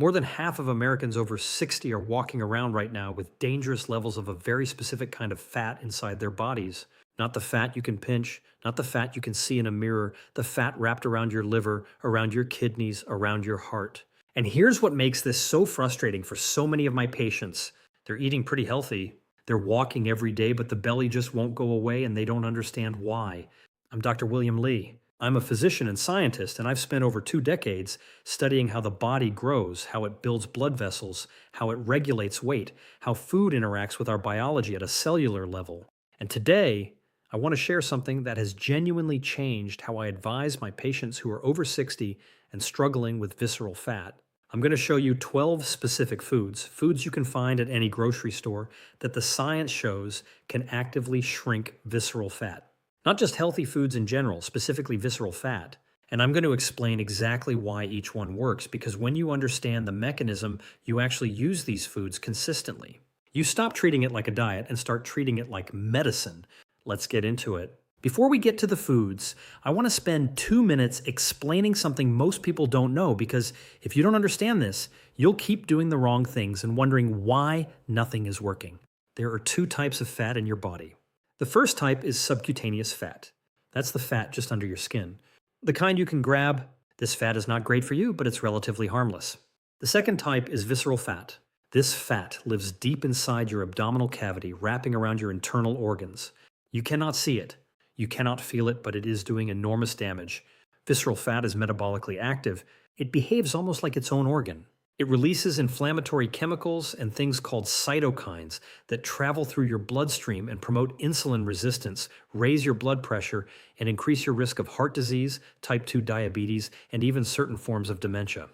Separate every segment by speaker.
Speaker 1: More than half of Americans over 60 are walking around right now with dangerous levels of a very specific kind of fat inside their bodies. Not the fat you can pinch, not the fat you can see in a mirror, the fat wrapped around your liver, around your kidneys, around your heart. And here's what makes this so frustrating for so many of my patients. They're eating pretty healthy. They're walking every day, but the belly just won't go away and they don't understand why. I'm Dr. William Lee. I'm a physician and scientist, and I've spent over 2 decades studying how the body grows, how it builds blood vessels, how it regulates weight, how food interacts with our biology at a cellular level. And today, I want to share something that has genuinely changed how I advise my patients who are over 60 and struggling with visceral fat. I'm going to show you 12 specific foods you can find at any grocery store that the science shows can actively shrink visceral fat. Not just healthy foods in general, specifically visceral fat. And I'm going to explain exactly why each one works, because when you understand the mechanism, you actually use these foods consistently. You stop treating it like a diet and start treating it like medicine. Let's get into it. Before we get to the foods, I want to spend 2 minutes explaining something most people don't know, because if you don't understand this, you'll keep doing the wrong things and wondering why nothing is working. There are 2 types of fat in your body. The first type is subcutaneous fat. That's the fat just under your skin. The kind you can grab. This fat is not great for you, but it's relatively harmless. The second type is visceral fat. This fat lives deep inside your abdominal cavity, wrapping around your internal organs. You cannot see it. You cannot feel it, but it is doing enormous damage. Visceral fat is metabolically active. It behaves almost like its own organ. It releases inflammatory chemicals and things called cytokines that travel through your bloodstream and promote insulin resistance, raise your blood pressure, and increase your risk of heart disease, type 2 diabetes, and even certain forms of dementia.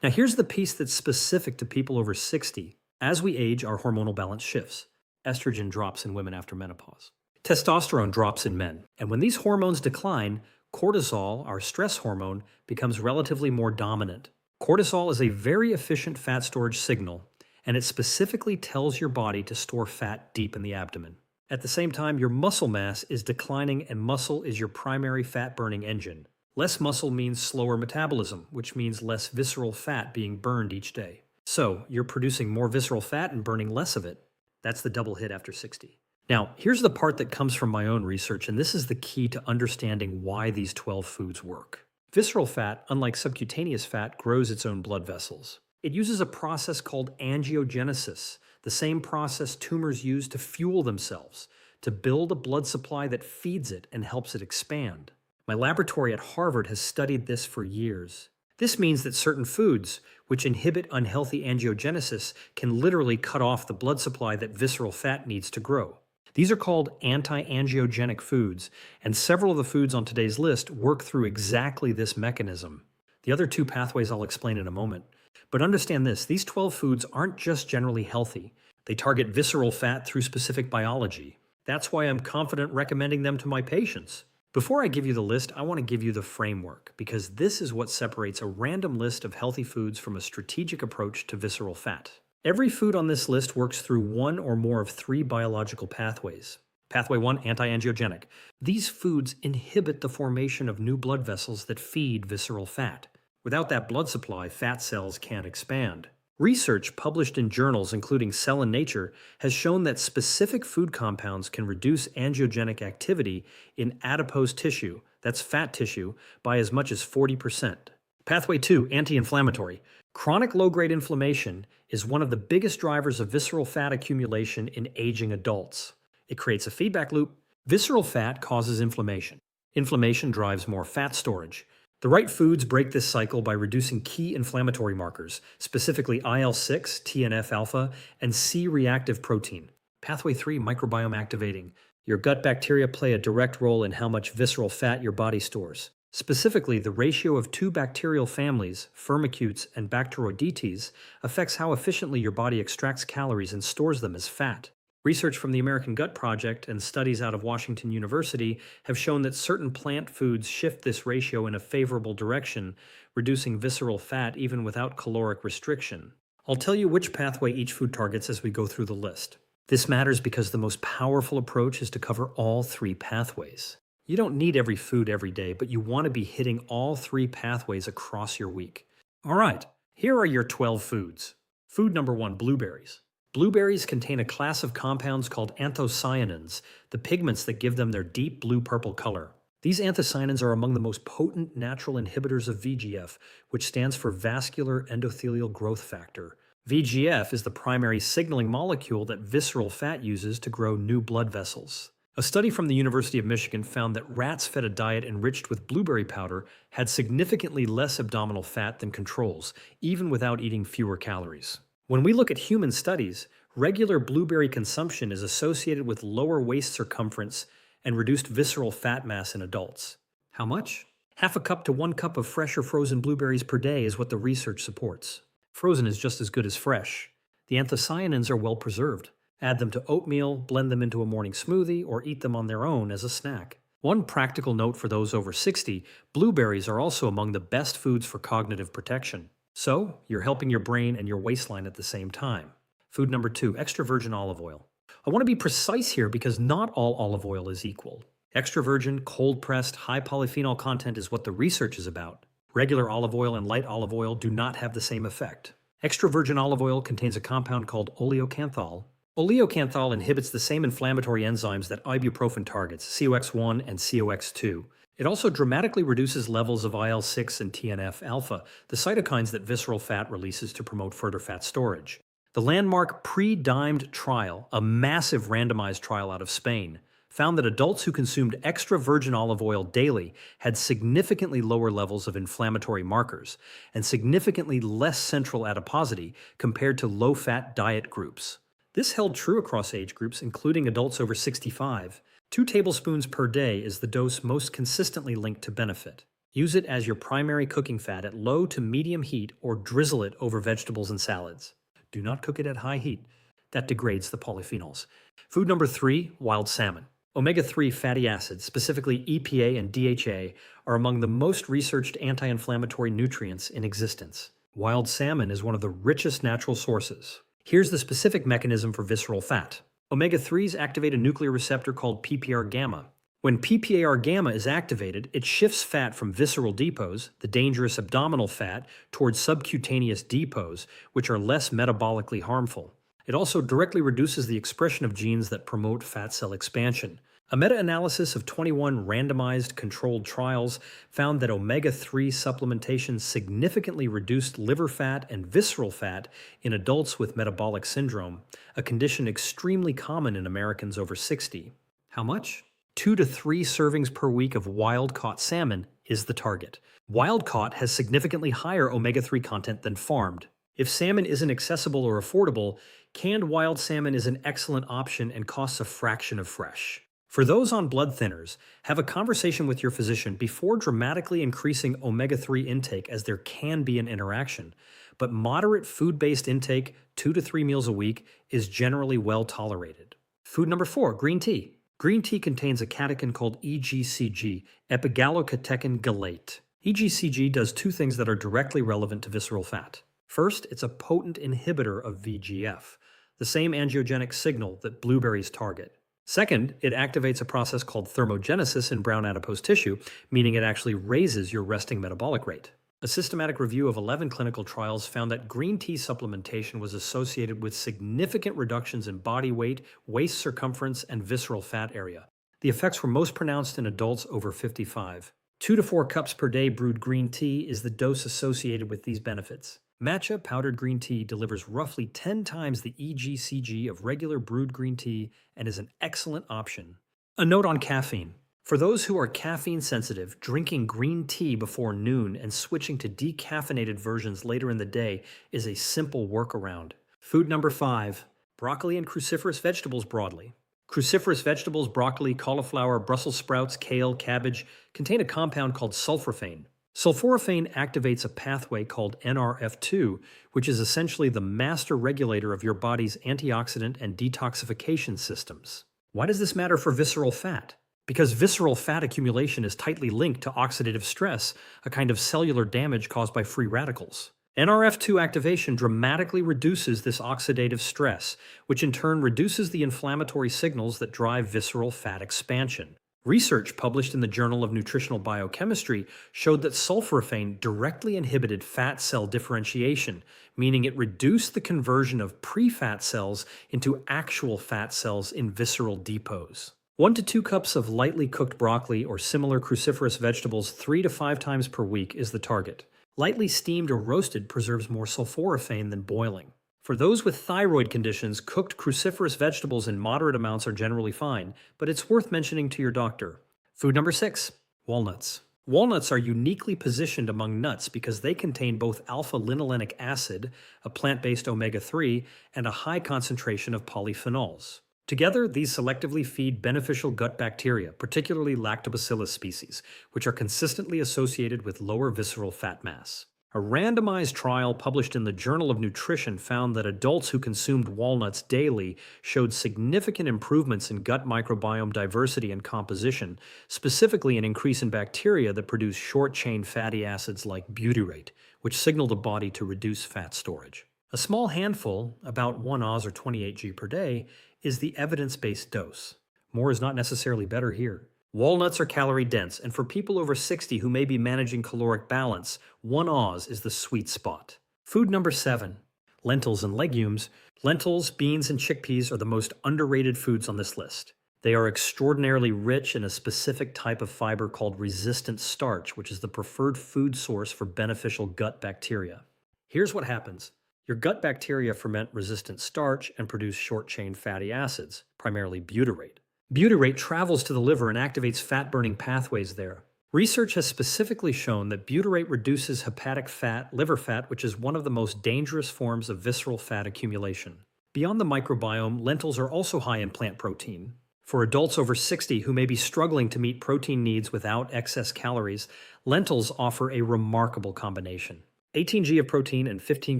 Speaker 1: Now here's the piece that's specific to people over 60. As we age, our hormonal balance shifts. Estrogen drops in women after menopause. Testosterone drops in men. And when these hormones decline, cortisol, our stress hormone, becomes relatively more dominant. Cortisol is a very efficient fat storage signal, and it specifically tells your body to store fat deep in the abdomen. At the same time, your muscle mass is declining, and muscle is your primary fat-burning engine. Less muscle means slower metabolism, which means less visceral fat being burned each day. So, you're producing more visceral fat and burning less of it. That's the double hit after 60. Now, here's the part that comes from my own research, and this is the key to understanding why these 12 foods work. Visceral fat, unlike subcutaneous fat, grows its own blood vessels. It uses a process called angiogenesis, the same process tumors use to fuel themselves, to build a blood supply that feeds it and helps it expand. My laboratory at Harvard has studied this for years. This means that certain foods, which inhibit unhealthy angiogenesis, can literally cut off the blood supply that visceral fat needs to grow. These are called anti-angiogenic foods, and several of the foods on today's list work through exactly this mechanism. The other 2 pathways I'll explain in a moment. But understand this, these 12 foods aren't just generally healthy. They target visceral fat through specific biology. That's why I'm confident recommending them to my patients. Before I give you the list, I want to give you the framework, because this is what separates a random list of healthy foods from a strategic approach to visceral fat. Every food on this list works through 1 or more of 3 biological pathways. Pathway 1, anti-angiogenic. These foods inhibit the formation of new blood vessels that feed visceral fat. Without that blood supply, fat cells can't expand. Research published in journals including Cell and Nature has shown that specific food compounds can reduce angiogenic activity in adipose tissue, that's fat tissue, by as much as 40%. Pathway 2, anti-inflammatory. Chronic low-grade inflammation is one of the biggest drivers of visceral fat accumulation in aging adults. It creates a feedback loop. Visceral fat causes inflammation. Inflammation drives more fat storage. The right foods break this cycle by reducing key inflammatory markers, specifically IL-6, TNF-alpha, and C-reactive protein. Pathway 3, microbiome activating. Your gut bacteria play a direct role in how much visceral fat your body stores. Specifically, the ratio of 2 bacterial families, Firmicutes and Bacteroidetes, affects how efficiently your body extracts calories and stores them as fat. Research from the American Gut Project and studies out of Washington University have shown that certain plant foods shift this ratio in a favorable direction, reducing visceral fat even without caloric restriction. I'll tell you which pathway each food targets as we go through the list. This matters because the most powerful approach is to cover all 3 pathways. You don't need every food every day, but you want to be hitting all 3 pathways across your week. All right, Here are your 12 foods. Food number 1, blueberries. Blueberries contain a class of compounds called anthocyanins, the pigments that give them their deep blue-purple color. These anthocyanins are among the most potent natural inhibitors of VEGF, which stands for vascular endothelial growth factor. VEGF is the primary signaling molecule that visceral fat uses to grow new blood vessels. A study from the University of Michigan found that rats fed a diet enriched with blueberry powder had significantly less abdominal fat than controls, even without eating fewer calories. When we look at human studies, regular blueberry consumption is associated with lower waist circumference and reduced visceral fat mass in adults. How much? Half a cup to 1 cup of fresh or frozen blueberries per day is what the research supports. Frozen is just as good as fresh. The anthocyanins are well preserved. Add them to oatmeal, blend them into a morning smoothie, or eat them on their own as a snack. One practical note for those over 60, blueberries are also among the best foods for cognitive protection. So, you're helping your brain and your waistline at the same time. Food number 2, extra virgin olive oil. I want to be precise here because not all olive oil is equal. Extra virgin, cold-pressed, high polyphenol content is what the research is about. Regular olive oil and light olive oil do not have the same effect. Extra virgin olive oil contains a compound called oleocanthal. Oleocanthal inhibits the same inflammatory enzymes that ibuprofen targets, COX-1 and COX-2. It also dramatically reduces levels of IL-6 and TNF-alpha, the cytokines that visceral fat releases to promote further fat storage. The landmark pre-dimed trial, a massive randomized trial out of Spain, found that adults who consumed extra virgin olive oil daily had significantly lower levels of inflammatory markers and significantly less central adiposity compared to low-fat diet groups. This held true across age groups, including adults over 65. 2 tablespoons per day is the dose most consistently linked to benefit. Use it as your primary cooking fat at low to medium heat or drizzle it over vegetables and salads. Do not cook it at high heat. That degrades the polyphenols. Food number 3, wild salmon. Omega-3 fatty acids, specifically EPA and DHA, are among the most researched anti-inflammatory nutrients in existence. Wild salmon is one of the richest natural sources. Here's the specific mechanism for visceral fat. Omega-3s activate a nuclear receptor called PPAR-gamma. When PPAR-gamma is activated, it shifts fat from visceral depots, the dangerous abdominal fat, towards subcutaneous depots, which are less metabolically harmful. It also directly reduces the expression of genes that promote fat cell expansion. A meta-analysis of 21 randomized controlled trials found that omega-3 supplementation significantly reduced liver fat and visceral fat in adults with metabolic syndrome, a condition extremely common in Americans over 60. How much? 2 to 3 servings per week of wild-caught salmon is the target. Wild-caught has significantly higher omega-3 content than farmed. If salmon isn't accessible or affordable, canned wild salmon is an excellent option and costs a fraction of fresh. For those on blood thinners, have a conversation with your physician before dramatically increasing omega-3 intake, as there can be an interaction. But moderate food-based intake, 2 to 3 meals a week, is generally well tolerated. Food number 4, green tea. Green tea contains a catechin called EGCG, epigallocatechin gallate. EGCG does 2 things that are directly relevant to visceral fat. First, it's a potent inhibitor of VEGF, the same angiogenic signal that blueberries target. Second, it activates a process called thermogenesis in brown adipose tissue, meaning it actually raises your resting metabolic rate. A systematic review of 11 clinical trials found that green tea supplementation was associated with significant reductions in body weight, waist circumference, and visceral fat area. The effects were most pronounced in adults over 55. 2 to 4 cups per day brewed green tea is the dose associated with these benefits. Matcha powdered green tea delivers roughly 10 times the EGCG of regular brewed green tea and is an excellent option. A note on caffeine. For those who are caffeine sensitive, drinking green tea before noon and switching to decaffeinated versions later in the day is a simple workaround. Food number 5, broccoli and cruciferous vegetables broadly. Cruciferous vegetables, broccoli, cauliflower, Brussels sprouts, kale, cabbage, contain a compound called sulforaphane. Sulforaphane activates a pathway called NRF2, which is essentially the master regulator of your body's antioxidant and detoxification systems. Why does this matter for visceral fat? Because visceral fat accumulation is tightly linked to oxidative stress, a kind of cellular damage caused by free radicals. NRF2 activation dramatically reduces this oxidative stress, which in turn reduces the inflammatory signals that drive visceral fat expansion. Research published in the Journal of Nutritional Biochemistry showed that sulforaphane directly inhibited fat cell differentiation, meaning it reduced the conversion of pre-fat cells into actual fat cells in visceral depots. 1 to 2 cups of lightly cooked broccoli or similar cruciferous vegetables 3 to 5 times per week is the target. Lightly steamed or roasted preserves more sulforaphane than boiling. For those with thyroid conditions, cooked cruciferous vegetables in moderate amounts are generally fine, but it's worth mentioning to your doctor. Food number 6, walnuts. Walnuts are uniquely positioned among nuts because they contain both alpha-linolenic acid, a plant-based omega-3, and a high concentration of polyphenols. Together, these selectively feed beneficial gut bacteria, particularly lactobacillus species, which are consistently associated with lower visceral fat mass. A randomized trial published in the Journal of Nutrition found that adults who consumed walnuts daily showed significant improvements in gut microbiome diversity and composition, specifically an increase in bacteria that produce short-chain fatty acids like butyrate, which signal the body to reduce fat storage. A small handful, about 1 oz or 28 g per day, is the evidence-based dose. More is not necessarily better here. Walnuts are calorie dense, and for people over 60 who may be managing caloric balance, 1 oz is the sweet spot. Food number 7, lentils and legumes. Lentils, beans, and chickpeas are the most underrated foods on this list. They are extraordinarily rich in a specific type of fiber called resistant starch, which is the preferred food source for beneficial gut bacteria. Here's what happens. Your gut bacteria ferment resistant starch and produce short-chain fatty acids, primarily butyrate. Butyrate travels to the liver and activates fat-burning pathways there. Research has specifically shown that butyrate reduces hepatic fat, liver fat, which is one of the most dangerous forms of visceral fat accumulation. Beyond the microbiome, lentils are also high in plant protein. For adults over 60 who may be struggling to meet protein needs without excess calories, lentils offer a remarkable combination. 18 g of protein and 15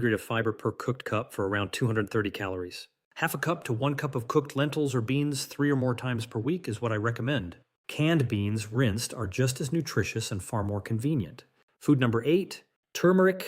Speaker 1: g of fiber per cooked cup for around 230 calories. Half a cup to 1 cup of cooked lentils or beans 3 or more times per week is what I recommend. Canned beans, rinsed, are just as nutritious and far more convenient. Food number 8, turmeric.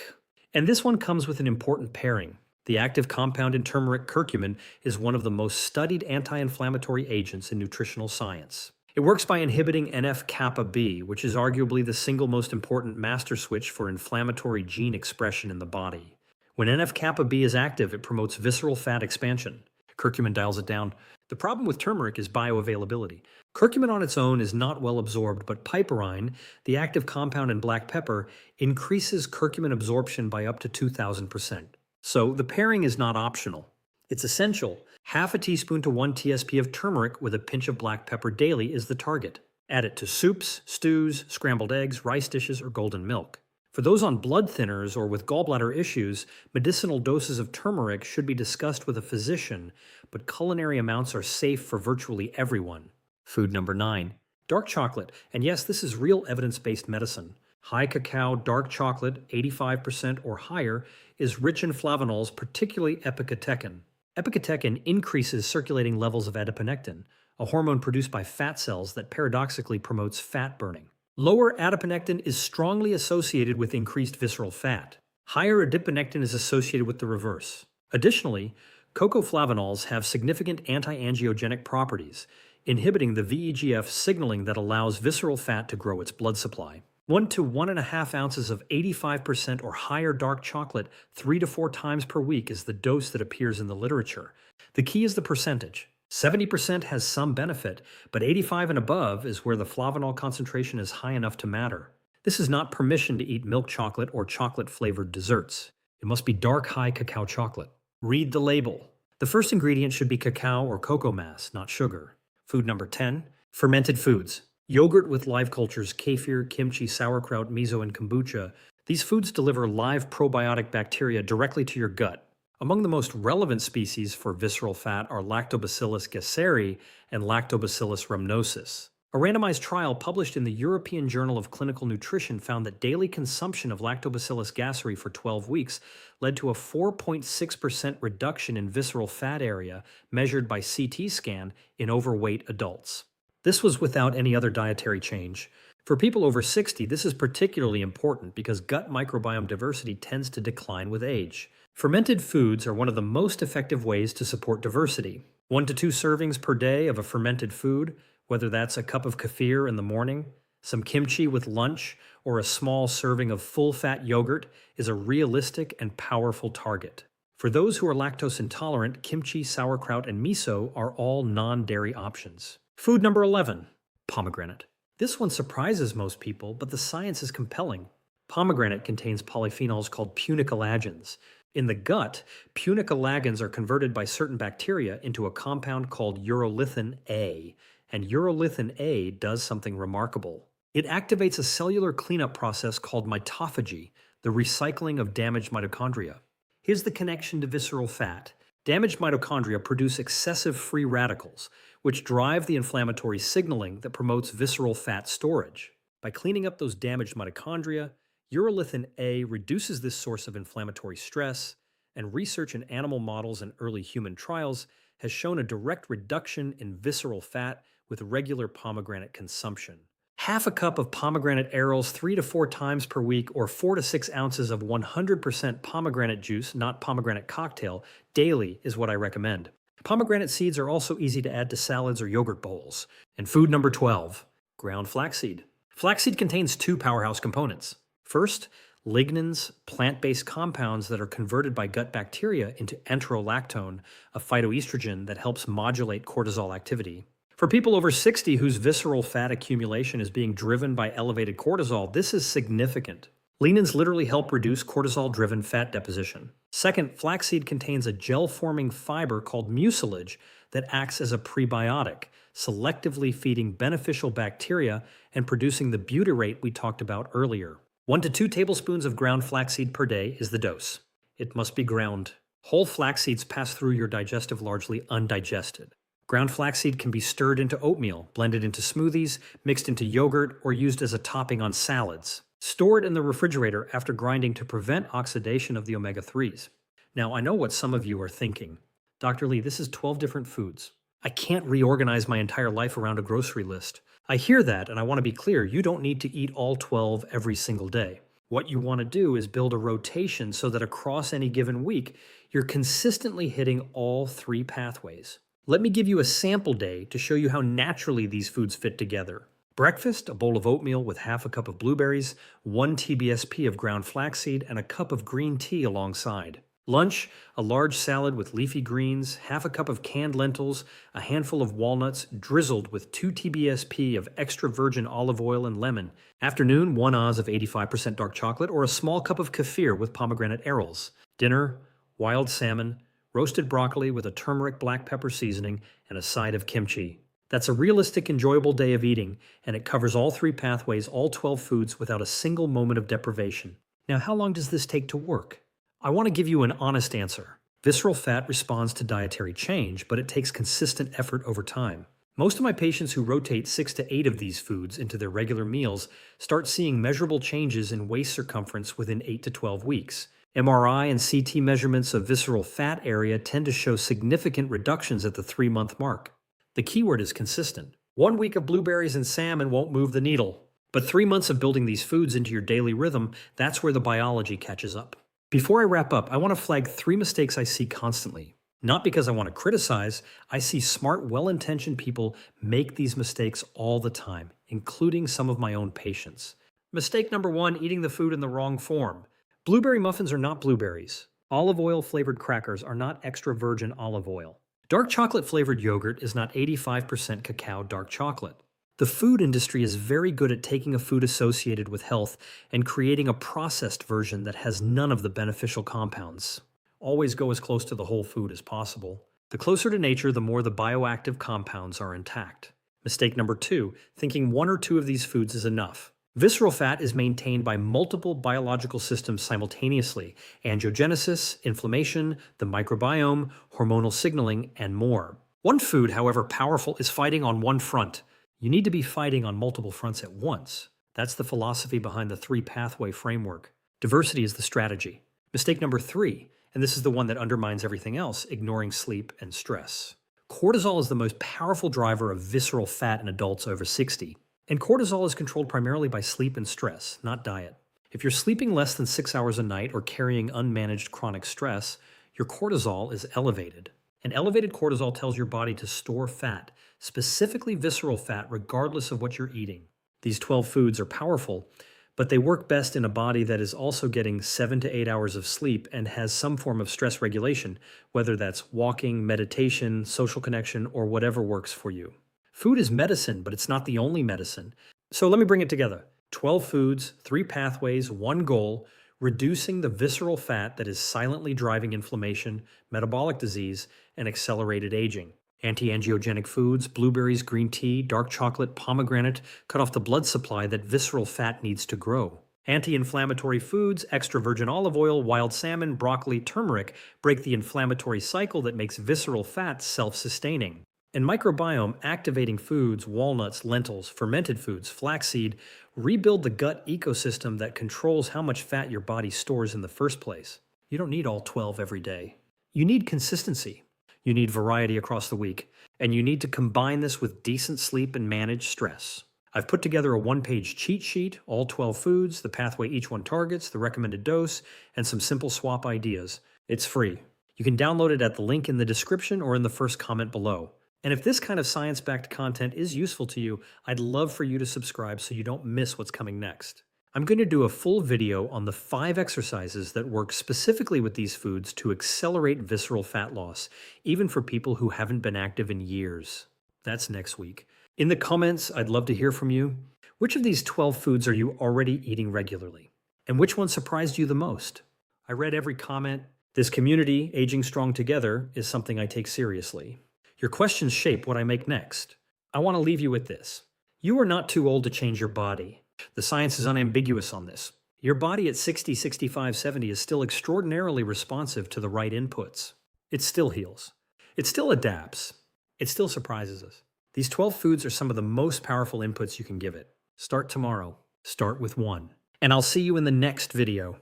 Speaker 1: And this one comes with an important pairing. The active compound in turmeric, curcumin, is one of the most studied anti-inflammatory agents in nutritional science. It works by inhibiting NF-kappa B, which is arguably the single most important master switch for inflammatory gene expression in the body. When NF-kappa B is active, it promotes visceral fat expansion. Curcumin dials it down. The problem with turmeric is bioavailability. Curcumin on its own is not well absorbed, but piperine, the active compound in black pepper, increases curcumin absorption by up to 2,000%. So the pairing is not optional. It's essential. Half a teaspoon to 1 TSP of turmeric with a pinch of black pepper daily is the target. Add it to soups, stews, scrambled eggs, rice dishes, or golden milk. For those on blood thinners or with gallbladder issues, medicinal doses of turmeric should be discussed with a physician, but culinary amounts are safe for virtually everyone. Food number 9, dark chocolate. And yes, this is real evidence-based medicine. High cacao dark chocolate, 85% or higher, is rich in flavonols, particularly epicatechin. Epicatechin increases circulating levels of adiponectin, a hormone produced by fat cells that paradoxically promotes fat burning. Lower adiponectin is strongly associated with increased visceral fat. Higher adiponectin is associated with the reverse. Additionally, cocoflavanols have significant anti-angiogenic properties, inhibiting the VEGF signaling that allows visceral fat to grow its blood supply. 1 to 1.5 ounces of 85% or higher dark chocolate 3 to 4 times per week is the dose that appears in the literature. The key is the percentage. 70% has some benefit, but 85 and above is where the flavanol concentration is high enough to matter. This is not permission to eat milk chocolate or chocolate-flavored desserts. It must be dark high cacao chocolate. Read the label. The first ingredient should be cacao or cocoa mass, not sugar. Food number 10, fermented foods. Yogurt with live cultures, kefir, kimchi, sauerkraut, miso, and kombucha. These foods deliver live probiotic bacteria directly to your gut. Among the most relevant species for visceral fat are Lactobacillus gasseri and Lactobacillus rhamnosus. A randomized trial published in the European Journal of Clinical Nutrition found that daily consumption of Lactobacillus gasseri for 12 weeks led to a 4.6% reduction in visceral fat area measured by CT scan in overweight adults. This was without any other dietary change. For people over 60, this is particularly important because gut microbiome diversity tends to decline with age. Fermented foods are one of the most effective ways to support diversity. 1 to 2 servings per day of a fermented food, Whether that's a cup of kefir in the morning, some kimchi with lunch, or a small serving of full-fat yogurt is a realistic and powerful target. For those who are lactose intolerant, kimchi, sauerkraut, and miso are all non-dairy options. Food number 11, pomegranate. This one surprises most people, but the science is compelling. Pomegranate contains polyphenols called punicalagins. In the gut, punicalagins are converted by certain bacteria into a compound called urolithin A, and urolithin A does something remarkable. It activates a cellular cleanup process called mitophagy, the recycling of damaged mitochondria. Here's the connection to visceral fat. Damaged mitochondria produce excessive free radicals, which drive the inflammatory signaling that promotes visceral fat storage. By cleaning up those damaged mitochondria, urolithin A reduces this source of inflammatory stress, and research in animal models and early human trials has shown a direct reduction in visceral fat with regular pomegranate consumption. Half a cup of pomegranate arils 3 to 4 times per week, or 4 to 6 ounces of 100% pomegranate juice, not pomegranate cocktail, daily is what I recommend. Pomegranate seeds are also easy to add to salads or yogurt bowls. And food number 12, ground flaxseed. Flaxseed contains 2 powerhouse components. First, lignans, plant-based compounds that are converted by gut bacteria into enterolactone, a phytoestrogen that helps modulate cortisol activity. For people over 60 whose visceral fat accumulation is being driven by elevated cortisol, this is significant. Lignans literally help reduce cortisol-driven fat deposition. Second, flaxseed contains a gel-forming fiber called mucilage that acts as a prebiotic, selectively feeding beneficial bacteria and producing the butyrate we talked about earlier. 1 to 2 tablespoons of ground flaxseed per day is the dose. It must be ground. Whole flax seeds pass through your digestive largely undigested. Ground flaxseed can be stirred into oatmeal, blended into smoothies, mixed into yogurt, or used as a topping on salads. Store it in the refrigerator after grinding to prevent oxidation of the omega-3s. Now, I know what some of you are thinking. Dr. Lee, this is 12 different foods. I can't reorganize my entire life around a grocery list. I hear that, and I want to be clear, you don't need to eat all 12 every single day. What you want to do is build a rotation so that across any given week, you're consistently hitting all 3 pathways. Let me give you a sample day to show you how naturally these foods fit together. Breakfast, a bowl of oatmeal with half a cup of blueberries, 1 TBSP of ground flaxseed, and a cup of green tea alongside. Lunch, a large salad with leafy greens, half a cup of canned lentils, a handful of walnuts drizzled with 2 TBSP of extra virgin olive oil and lemon. Afternoon, 1 oz of 85% dark chocolate, or a small cup of kefir with pomegranate arils. Dinner, wild salmon, roasted broccoli with a turmeric black pepper seasoning, and a side of kimchi. That's a realistic, enjoyable day of eating, and it covers all 3 pathways, all 12 foods, without a single moment of deprivation. Now, how long does this take to work? I want to give you an honest answer. Visceral fat responds to dietary change, but it takes consistent effort over time. Most of my patients who rotate 6 to 8 of these foods into their regular meals start seeing measurable changes in waist circumference within 8 to 12 weeks. MRI and CT measurements of visceral fat area tend to show significant reductions at the 3-month mark. The keyword is consistent. 1 week of blueberries and salmon won't move the needle. But 3 months of building these foods into your daily rhythm, that's where the biology catches up. Before I wrap up, I want to flag 3 mistakes I see constantly. Not because I want to criticize, I see smart, well-intentioned people make these mistakes all the time, including some of my own patients. Mistake number 1, eating the food in the wrong form. Blueberry muffins are not blueberries. Olive oil flavored crackers are not extra virgin olive oil. Dark chocolate flavored yogurt is not 85% cacao dark chocolate. The food industry is very good at taking a food associated with health and creating a processed version that has none of the beneficial compounds. Always go as close to the whole food as possible. The closer to nature, the more the bioactive compounds are intact. Mistake number 2, thinking 1 or 2 of these foods is enough. Visceral fat is maintained by multiple biological systems simultaneously: angiogenesis, inflammation, the microbiome, hormonal signaling, and more. One food, however powerful, is fighting on one front. You need to be fighting on multiple fronts at once. That's the philosophy behind the 3-pathway framework. Diversity is the strategy. Mistake number 3, and this is the one that undermines everything else, ignoring sleep and stress. Cortisol is the most powerful driver of visceral fat in adults over 60. And cortisol is controlled primarily by sleep and stress, not diet. If you're sleeping less than 6 hours a night or carrying unmanaged chronic stress, your cortisol is elevated. And elevated cortisol tells your body to store fat, specifically visceral fat, regardless of what you're eating. These 12 foods are powerful, but they work best in a body that is also getting 7 to 8 hours of sleep and has some form of stress regulation, whether that's walking, meditation, social connection, or whatever works for you. Food is medicine, but it's not the only medicine. So let me bring it together. 12 foods, 3 pathways, 1 goal: reducing the visceral fat that is silently driving inflammation, metabolic disease, and accelerated aging. Anti-angiogenic foods, blueberries, green tea, dark chocolate, pomegranate, cut off the blood supply that visceral fat needs to grow. Anti-inflammatory foods, extra virgin olive oil, wild salmon, broccoli, turmeric, break the inflammatory cycle that makes visceral fat self-sustaining. And microbiome activating foods, walnuts, lentils, fermented foods, flaxseed, rebuild the gut ecosystem that controls how much fat your body stores in the first place. You don't need all 12 every day. You need consistency. You need variety across the week. And you need to combine this with decent sleep and manage stress. I've put together a 1-page cheat sheet, all 12 foods, the pathway each one targets, the recommended dose, and some simple swap ideas. It's free. You can download it at the link in the description or in the first comment below. And if this kind of science-backed content is useful to you, I'd love for you to subscribe so you don't miss what's coming next. I'm going to do a full video on the 5 exercises that work specifically with these foods to accelerate visceral fat loss, even for people who haven't been active in years. That's next week. In the comments, I'd love to hear from you. Which of these 12 foods are you already eating regularly? And which one surprised you the most? I read every comment. This community, Aging Strong Together, is something I take seriously. Your questions shape what I make next. I want to leave you with this. You are not too old to change your body. The science is unambiguous on this. Your body at 60, 65, 70 is still extraordinarily responsive to the right inputs. It still heals. It still adapts. It still surprises us. These 12 foods are some of the most powerful inputs you can give it. Start tomorrow. Start with 1. And I'll see you in the next video.